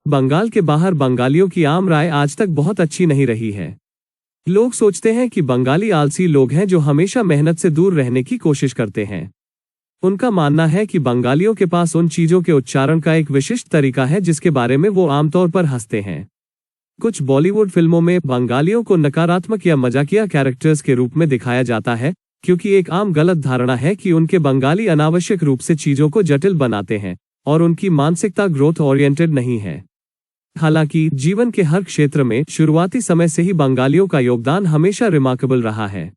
बंगाल के बाहर बंगालियों की आम राय आज तक बहुत अच्छी नहीं रही है। लोग सोचते हैं कि बंगाली आलसी लोग हैं जो हमेशा मेहनत से दूर रहने की कोशिश करते हैं। उनका मानना है कि बंगालियों के पास उन चीजों के उच्चारण का एक विशिष्ट तरीका है जिसके बारे में वो आमतौर पर हंसते हैं। कुछ बॉलीवुड फिल्मों में बंगालियों को नकारात्मक या मजाकिया कैरेक्टर्स के रूप में दिखाया जाता है, क्योंकि एक आम गलत धारणा है कि उनके बंगाली अनावश्यक रूप से चीजों को जटिल बनाते हैं और उनकी मानसिकता ग्रोथ ओरिएंटेड नहीं है। हालांकि जीवन के हर क्षेत्र में शुरुआती समय से ही बंगालियों का योगदान हमेशा रिमार्केबल रहा है।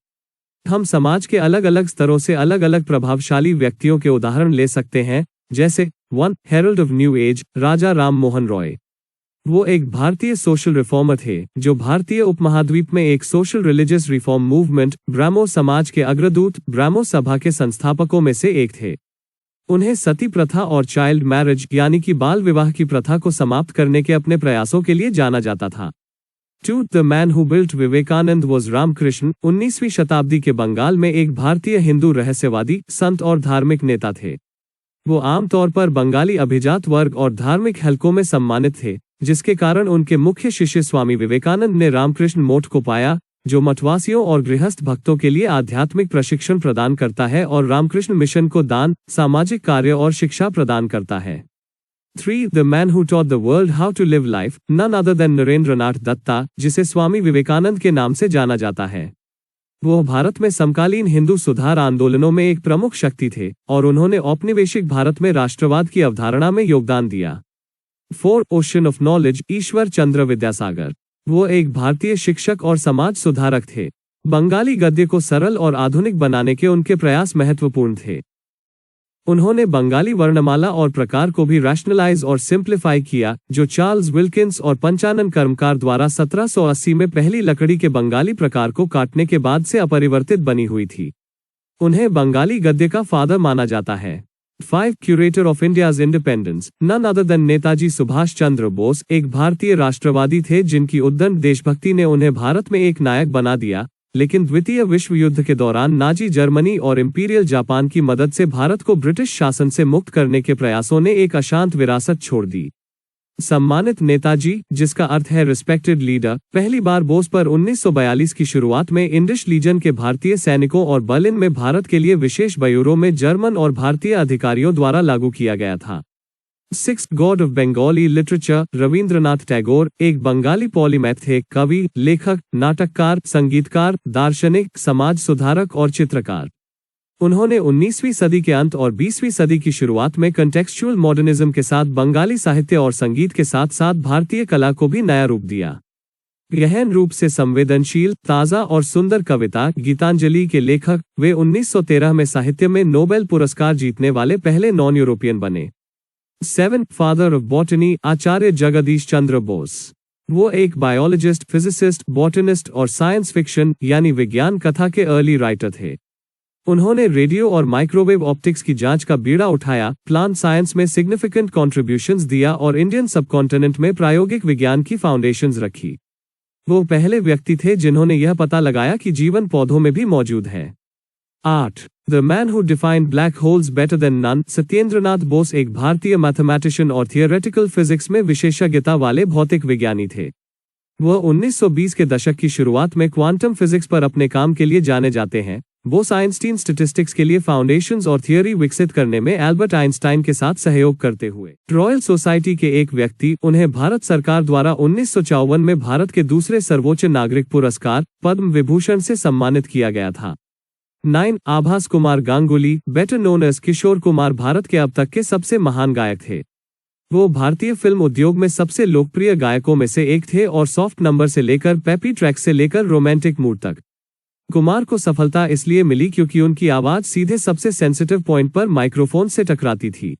हम समाज के अलग अलग स्तरों से अलग अलग प्रभावशाली व्यक्तियों के उदाहरण ले सकते हैं, जैसे 1. हेरल्ड ऑफ न्यू एज, राजा राम मोहन रॉय। वो एक भारतीय सोशल रिफॉर्मर थे जो भारतीय उपमहाद्वीप में एक social religious reform movement Brahmo समाज के अग्रदूत ब्राह्मो सभा के संस्थापकों में से एक थे। उन्हें सती प्रथा और चाइल्ड मैरिज यानी कि बाल विवाह की प्रथा को समाप्त करने के अपने प्रयासों के लिए जाना जाता था। 2. The man who built Vivekananda was Ramakrishna. 19वीं शताब्दी के बंगाल में एक भारतीय हिंदू रहस्यवादी, संत और धार्मिक नेता थे। वो आमतौर पर बंगाली अभिजात वर्ग और धार्मिक हलकों में सम्मानित थे, जिसके कारण उनके मुख्य शिष्य स्वामी विवेकानंद ने रामकृष्ण मठ को पाया, जो मठवासियों और गृहस्थ भक्तों के लिए आध्यात्मिक प्रशिक्षण प्रदान करता है और रामकृष्ण मिशन को दान, सामाजिक कार्य और शिक्षा प्रदान करता है। 3. The man who taught the world how to live life, none other than Narendranath Datta, जिसे स्वामी विवेकानंद के नाम से जाना जाता है। वो भारत में समकालीन हिंदू सुधार आंदोलनों में एक प्रमुख शक्ति थे और उन्होंने औपनिवेशिक भारत में राष्ट्रवाद की अवधारणा में योगदान दिया। 4. Ocean of knowledge, Ishwar Chandra Vidyasagar. वो एक भारतीय शिक्षक और समाज सुधारक थे। बंगाली गद्य को सरल और आधुनिक बनाने के उनके प्रयास महत्वपूर्ण थे। उन्होंने बंगाली वर्णमाला और प्रकार को भी रैशनलाइज और सिंप्लीफाई किया, जो चार्ल्स विल्किंस और पंचानन कर्मकार द्वारा 1780 में पहली लकड़ी के बंगाली प्रकार को काटने के बाद से अपरिवर्तित बनी हुई थी। उन्हें बंगाली गद्य का फादर माना जाता है। 5. Curator of India's independence, none other than Netaji Subhash Chandra Bose, एक भारतीय राष्ट्रवादी थे जिनकी उद्दंड देशभक्ति ने उन्हें भारत में एक नायक बना दिया, लेकिन द्वितीय विश्व युद्ध के दौरान नाजी जर्मनी और इंपीरियल जापान की मदद से भारत को ब्रिटिश शासन से मुक्त करने के प्रयासों ने एक अशांत विरासत छोड़ दी। सम्मानित नेताजी, जिसका अर्थ है रिस्पेक्टेड लीडर, पहली बार बोस पर 1942 की शुरुआत में इंडिश लीजन के भारतीय सैनिकों और बर्लिन में भारत के लिए विशेष ब्यूरो में जर्मन और भारतीय अधिकारियों द्वारा लागू किया गया था। 6. God of Bengali literature, Rabindranath Tagore, एक बंगाली पॉलीमैथ थे, कवि, लेखक, नाटककार, संगीतकार, दार्शनिक, समाज सुधारक और चित्रकार। उन्होंने 19वीं सदी के अंत और 20वीं सदी की शुरुआत में कंटेक्सचुअल मॉडर्निज्म के साथ बंगाली साहित्य और संगीत के साथ साथ भारतीय कला को भी नया रूप दिया। गहन रूप से संवेदनशील, ताज़ा और सुंदर कविता गीतांजलि के लेखक, वे 1913 में साहित्य में नोबेल पुरस्कार जीतने वाले पहले नॉन यूरोपियन बने। 7. फादर ऑफ बॉटनी, आचार्य जगदीश चंद्र बोस। वो एक बायोलॉजिस्ट, फिजिसिस्ट, बॉटनिस्ट और साइंस फिक्शन यानी विज्ञान कथा के अर्ली राइटर थे। उन्होंने रेडियो और माइक्रोवेव ऑप्टिक्स की जांच का बीड़ा उठाया, प्लांट साइंस में सिग्निफिकेंट कॉन्ट्रीब्यूशंस दिया और इंडियन सबकॉन्टिनेंट में प्रायोगिक विज्ञान की फाउंडेशंस रखी। वो पहले व्यक्ति थे जिन्होंने यह पता लगाया कि जीवन पौधों में भी मौजूद है। 8. The man who defined black holes better than none, Satyendranath Bose, एक भारतीय मैथमेटिशियन और थियोरेटिकल फिजिक्स में विशेषज्ञता वाले भौतिक विज्ञानी थे। वह 1920 के दशक की शुरुआत में क्वांटम फिजिक्स पर अपने काम के लिए जाने जाते हैं। बोस आइंस्टीन स्टैटिस्टिक्स के लिए फाउंडेशंस और थियोरी विकसित करने में एल्बर्ट आइंस्टाइन के साथ सहयोग करते हुए रॉयल सोसाइटी के एक व्यक्ति, उन्हें भारत सरकार द्वारा 1954 में भारत के दूसरे सर्वोच्च नागरिक पुरस्कार पद्म विभूषण से सम्मानित किया गया था। 9. Abhas Kumar Ganguly, better known as Kishore Kumar, Bharat के अब तक के सबसे महान गायक थे। वो भारतीय फिल्म उद्योग में सबसे लोकप्रिय गायकों में से एक थे और सॉफ्ट नंबर से लेकर पेपी ट्रैक से लेकर रोमांटिक मूड तक। कुमार को सफलता इसलिए मिली क्योंकि उनकी आवाज सीधे सबसे सेंसिटिव पॉइंट पर माइक्रोफोन से टकराती थी।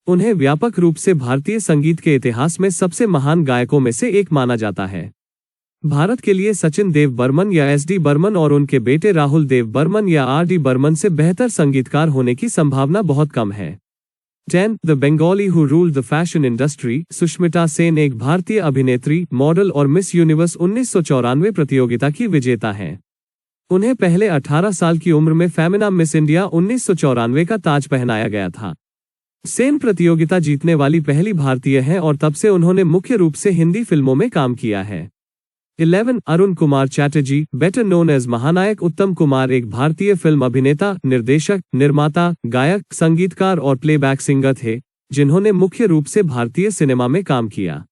उन्हें व्यापक रूप से भारतीय संगीत के इतिहास में सबसे महान गायकों में से एक माना जाता है। भारत के लिए सचिन देव बर्मन या एस.डी. बर्मन और उनके बेटे राहुल देव बर्मन या आर.डी. बर्मन से बेहतर संगीतकार होने की संभावना बहुत कम है। 10. The Bengali who ruled the fashion industry, Sushmita Sen, एक भारतीय अभिनेत्री, मॉडल और मिस यूनिवर्स 1994 प्रतियोगिता की विजेता हैं। उन्हें पहले 18 साल की उम्र में फेमिना मिस इंडिया 1994 का ताज पहनाया गया था। सेन प्रतियोगिता जीतने वाली पहली भारतीय हैं और तब से उन्होंने मुख्य रूप से हिंदी फिल्मों में काम किया है। 11 Arun Kumar Chatterjee, better known as Mahanayak Uttam Kumar, एक भारतीय फिल्म अभिनेता, निर्देशक, निर्माता, गायक, संगीतकार और प्लेबैक सिंगर थे जिन्होंने मुख्य रूप से भारतीय सिनेमा में काम किया।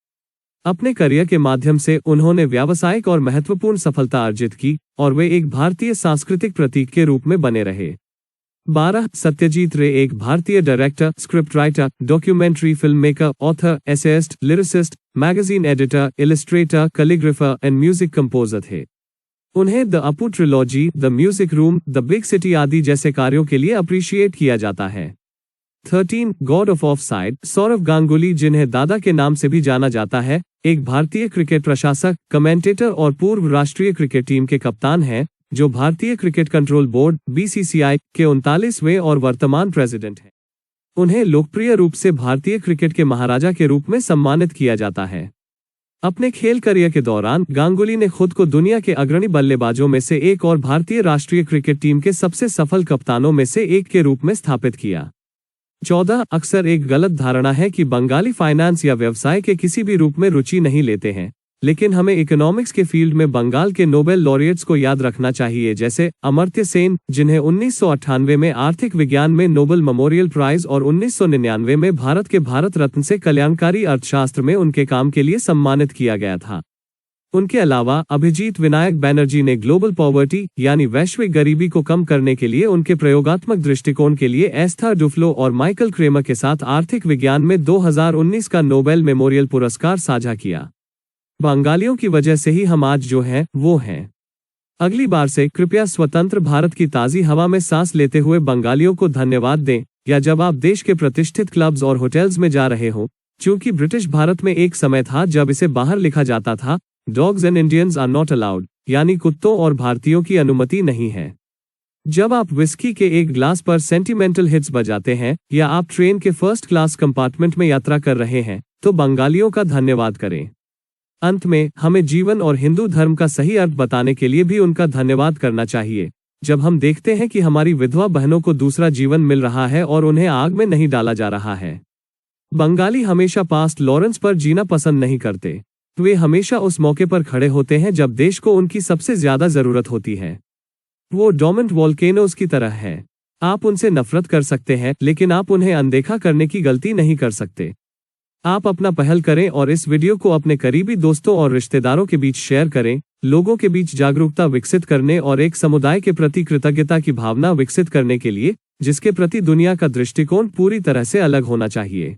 अपने करियर के माध्यम से उन्होंने व्यावसायिक और महत्वपूर्ण सफलता अर्जित की और वे एक भारतीय सांस्कृतिक प्रतीक के रूप में बने रहे। 12 सत्यजीत रे, एक भारतीय director, script writer, documentary film maker, author, essayist, lyricist, magazine editor, illustrator, calligrapher and music composer थे। उन्हें the Apu trilogy, the music room, the big city आदि जैसे कार्यों के लिए अप्रिशिएट किया जाता है। 13 god of off side, Sourav Ganguly, जिन्हें दादा के नाम से भी जाना जाता है, एक भारतीय क्रिकेट प्रशासक, कमेंटेटर और पूर्व राष्ट्रीय क्रिकेट टीम के कप्तान हैं, जो भारतीय क्रिकेट कंट्रोल बोर्ड (BCCI) के 39वें और वर्तमान प्रेसिडेंट हैं। उन्हें लोकप्रिय रूप से भारतीय क्रिकेट के महाराजा के रूप में सम्मानित किया जाता है। अपने खेल करियर के दौरान गांगुली ने खुद को दुनिया के अग्रणी बल्लेबाजों में से एक और भारतीय राष्ट्रीय क्रिकेट टीम के सबसे सफल कप्तानों में से एक के रूप में स्थापित किया। 14 अक्सर एक गलत धारणा है कि बंगाली फाइनेंस या व्यवसाय के किसी भी रूप में रुचि नहीं लेते हैं, लेकिन हमें इकोनॉमिक्स के फील्ड में बंगाल के नोबेल लॉरिएट्स को याद रखना चाहिए, जैसे अमर्त्य सेन, जिन्हें 1998 में आर्थिक विज्ञान में नोबेल मेमोरियल प्राइज और 1999 में भारत के भारत रत्न से कल्याणकारी अर्थशास्त्र में उनके काम के लिए सम्मानित किया गया था। उनके अलावा अभिजीत विनायक बैनर्जी ने ग्लोबल पॉवर्टी यानी वैश्विक गरीबी को कम करने के लिए उनके प्रयोगात्मक दृष्टिकोण के लिए एस्थर डुफ्लो और माइकल क्रेमर के साथ आर्थिक विज्ञान में 2019 का नोबेल मेमोरियल पुरस्कार साझा किया। बंगालियों की वजह से ही हम आज जो हैं वो हैं। अगली बार से कृपया स्वतंत्र भारत की ताज़ी हवा में सांस लेते हुए बंगालियों को धन्यवाद दें, या जब आप देश के प्रतिष्ठित क्लब्स और होटल्स में जा रहे हो, क्योंकि ब्रिटिश भारत में एक समय था जब इसे बाहर लिखा जाता था, dogs and Indians are not allowed, यानी कुत्तों और भारतीयों की अनुमति नहीं है। जब आप विस्की के एक ग्लास पर सेंटिमेंटल हिट्स बजाते हैं या आप ट्रेन के फर्स्ट क्लास कंपार्टमेंट में यात्रा कर रहे हैं, तो बंगालियों का धन्यवाद करें। अंत में हमें जीवन और हिंदू धर्म का सही अर्थ बताने के लिए भी उनका धन्यवाद करना चाहिए। जब हम देखते हैं कि हमारी विधवा बहनों को दूसरा जीवन मिल रहा है और उन्हें आग में नहीं डाला जा रहा है। बंगाली हमेशा पास्ट लॉरेंस पर जीना पसंद नहीं करते। वे हमेशा उस मौके पर खड़े होते हैं जब देश को उनकी सबसे ज्यादा जरूरत होती है। वो डोर्मेंट वोल्केनोज की तरह है। आप उनसे नफरत कर सकते हैं, लेकिन आप उन्हें अनदेखा करने की गलती नहीं कर सकते। आप अपना पहल करें और इस वीडियो को अपने करीबी दोस्तों और रिश्तेदारों के बीच शेयर करें, लोगों के बीच जागरूकता विकसित करने और एक समुदाय के प्रति कृतज्ञता की भावना विकसित करने के लिए, जिसके प्रति दुनिया का दृष्टिकोण पूरी तरह से अलग होना चाहिए।